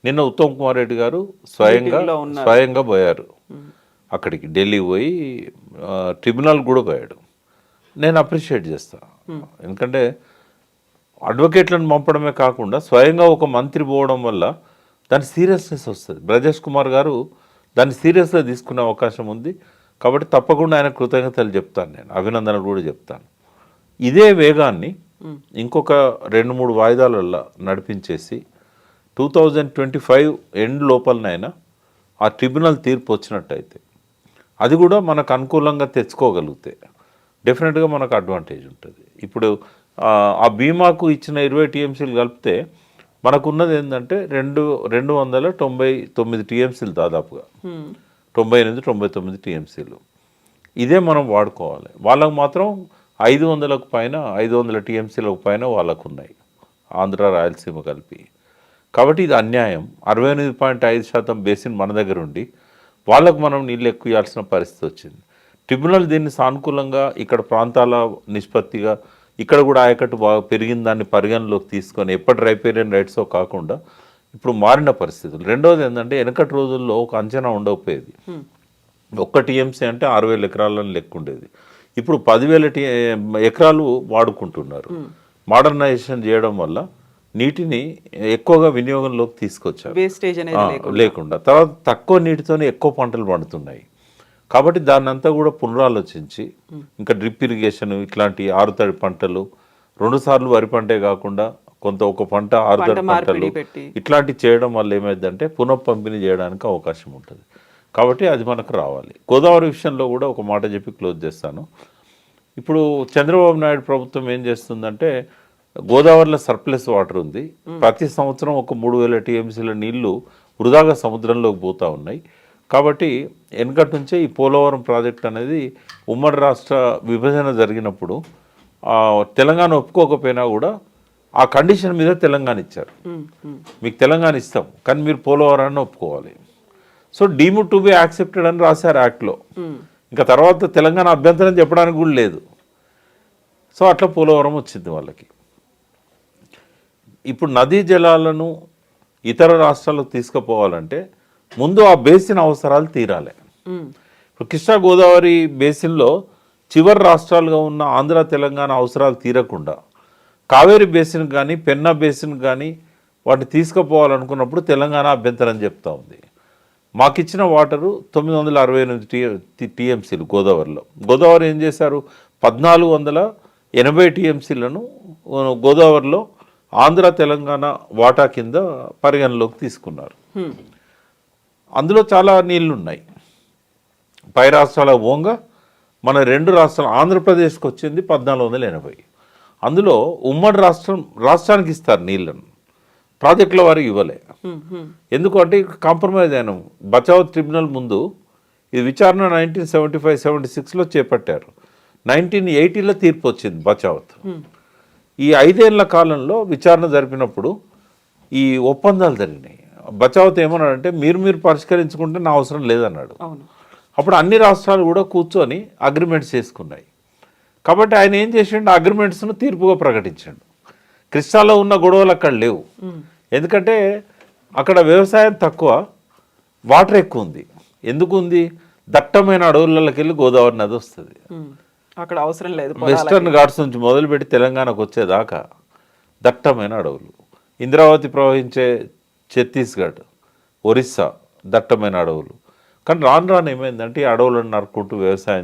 C: నిన్న ఉత్తమ్ కుమార్ రెడ్డి గారు స్వయంగా పోయారు అక్కడికి, ఢిల్లీ పోయి ట్రిబ్యునల్ కూడా పోయాడు. నేను అప్రిషియేట్ చేస్తాను. ఎందుకంటే అడ్వకేట్లను పంపడమే కాకుండా స్వయంగా ఒక మంత్రి పోవడం వల్ల దాని సీరియస్నెస్ వస్తుంది. బ్రజేష్ కుమార్ గారు దాన్ని సీరియస్గా తీసుకునే అవకాశం ఉంది. కాబట్టి తప్పకుండా ఆయన కృతజ్ఞతలు చెప్తాను, నేను అభినందనలు కూడా చెప్తాను. ఇదే వేగాన్ని ఇంకొక 2-3 వాయిదాలలో నడిపించేసి 2025 ఎండ్ లోపలనైనా ఆ ట్రిబ్యునల్ తీర్పు వచ్చినట్టయితే, అది కూడా మనకు అనుకూలంగా తెచ్చుకోగలిగితే డెఫినెట్గా మనకు అడ్వాంటేజ్ ఉంటుంది. ఇప్పుడు ఆ బీమాకు ఇచ్చిన 20 టీఎంసీలు కలిపితే మనకున్నది ఏంటంటే 299 టీఎంసీలు, దాదాపుగా 98-99 టీఎంసీలు. ఇదే మనం వాడుకోవాలి. వాళ్ళకు మాత్రం 500లకు పైన, 500 టీఎంసీలకు పైన వాళ్ళకు ఉన్నాయి, ఆంధ్ర రాయలసీమ కలిపి. కాబట్టి ఇది అన్యాయం. 68.5% బేసిన్ మన దగ్గర ఉండి వాళ్ళకు మనం నీళ్ళు ఎక్కువ ఇవ్వాల్సిన పరిస్థితి వచ్చింది. ట్రిబ్యునల్ దీన్ని సానుకూలంగా ఇక్కడ ప్రాంతాల నిష్పత్తిగా ఇక్కడ కూడా ఆయకట్టు బాగా పెరిగిన దాన్ని పరిగణలోకి తీసుకొని ఎప్పటి రైపేరియన్ రైట్సో కాకుండా ఇప్పుడు మారిన పరిస్థితులు. రెండవది ఏంటంటే వెనకటి రోజుల్లో ఒక అంచనా ఉండకపోయేది. 1 టీఎంసీ అంటే 6,000 ఎకరాలని లెక్క ఉండేది. ఇప్పుడు 10,000 ఎకరాలు వాడుకుంటున్నారు. మోడర్నైజేషన్ చేయడం వల్ల నీటిని ఎక్కువగా వినియోగంలోకి తీసుకొచ్చారు,
B: వేస్టేజ్ అనేది
C: లేకుండా. తర్వాత తక్కువ నీటితోనే ఎక్కువ పంటలు పండుతున్నాయి. కాబట్టి దాన్ని అంతా కూడా పునరాలోచించి ఇంకా డ్రిప్ ఇరిగేషన్ ఇట్లాంటి ఆరుతడి పంటలు 2 సార్లు వరి పంటే కాకుండా కొంత ఒక పంట ఆరుతడి పంటలు ఇట్లాంటి చేయడం వల్ల ఏమైందంటే పునఃపంపిణీ చేయడానికి అవకాశం ఉంటుంది. కాబట్టి అది మనకు రావాలి. గోదావరి విషయంలో కూడా ఒక మాట చెప్పి క్లోజ్ చేస్తాను. ఇప్పుడు చంద్రబాబు నాయుడు ప్రభుత్వం ఏం చేస్తుందంటే గోదావరిలో సర్ప్లస్ వాటర్ ఉంది. ప్రతి సంవత్సరం ఒక 3,000 టీఎంసీల నీళ్లు వృధాగా సముద్రంలోకి పోతూ ఉన్నాయి. కాబట్టి వెనకటి నుంచే ఈ పోలవరం ప్రాజెక్ట్ అనేది ఉమ్మడి రాష్ట్ర విభజన జరిగినప్పుడు తెలంగాణ ఒప్పుకోకపోయినా కూడా ఆ కండిషన్ మీద తెలంగాణ ఇచ్చారు. మీకు తెలంగాణ ఇస్తాం కానీ మీరు పోలవరాన్ని ఒప్పుకోవాలి. So deemed to be accepted అని రాశారు యాక్ట్లో. ఇంకా తర్వాత తెలంగాణ అభ్యంతరం చెప్పడానికి కూడా లేదు. సో అట్లా పోలవరం వచ్చింది వాళ్ళకి. ఇప్పుడు నదీ జలాలను ఇతర రాష్ట్రాలకు తీసుకుపోవాలంటే ముందు ఆ బేసిన్ అవసరాలు తీరాలి. ఇప్పుడు కృష్ణా గోదావరి బేసిన్లో చివరి రాష్ట్రాలుగా ఉన్న ఆంధ్ర తెలంగాణ అవసరాలు తీరకుండా కావేరీ బేసిన్ కానీ పెన్నా బేసిన్ కానీ వాటిని తీసుకుపోవాలనుకున్నప్పుడు తెలంగాణ అభ్యంతరం చెప్తా ఉంది. మాకు ఇచ్చిన వాటరు 968 టీఎంసీలు గోదావరిలో. గోదావరి ఏం చేశారు, 1480 టీఎంసీలను గోదావరిలో ఆంధ్ర తెలంగాణ వాటా కింద పరిగణలోకి తీసుకున్నారు. అందులో చాలా నీళ్లు ఉన్నాయి. పై రాష్ట్రాల ఓంగ మన 2 రాష్ట్రాలు ఆంధ్రప్రదేశ్కి వచ్చింది 1480. అందులో ఉమ్మడి రాష్ట్రానికి ఇస్తారు నీళ్లను, ప్రాజెక్టుల వారికి ఇవ్వలే. ఎందుకంటే కాంప్రమైజ్ అయినాం. బచావ్ ట్రిబ్యునల్ ముందు ఇది విచారణ 1975-76లో చేపట్టారు. 1980లో తీర్పు వచ్చింది బచావత్. ఈ 5 ఏళ్ల కాలంలో విచారణ జరిపినప్పుడు ఈ ఒప్పందాలు జరిగినాయి. బచావత్ ఏమన్నాడంటే మీరు పరిష్కరించుకుంటే నా అవసరం లేదన్నాడు. అప్పుడు అన్ని రాష్ట్రాలు కూడా కూర్చొని అగ్రిమెంట్స్ చేసుకున్నాయి. కాబట్టి ఆయన ఏం చేసిండు, అగ్రిమెంట్స్ను తీర్పుగా ప్రకటించాడు. కృష్ణాలో ఉన్న గొడవలు అక్కడ లేవు. ఎందుకంటే అక్కడ వ్యవసాయం తక్కువ, వాటర్ ఎక్కువ ఉంది. ఎందుకు ఉంది, దట్టమైన అడవులకి వెళ్ళి గోదావరి నది వస్తుంది.
B: అక్కడ అవసరం లేదు.
C: వెస్టర్న్ ఘాట్స్ నుంచి మొదలుపెట్టి తెలంగాణకు వచ్చేదాకా దట్టమైన అడవులు. ఇంద్రావతి ప్రవహించే ఛత్తీస్గఢ్, ఒరిస్సా దట్టమైన అడవులు. కానీ రాను రాను ఏమైందంటే ఈ అడవులను నరుక్కుంటూ వ్యవసాయం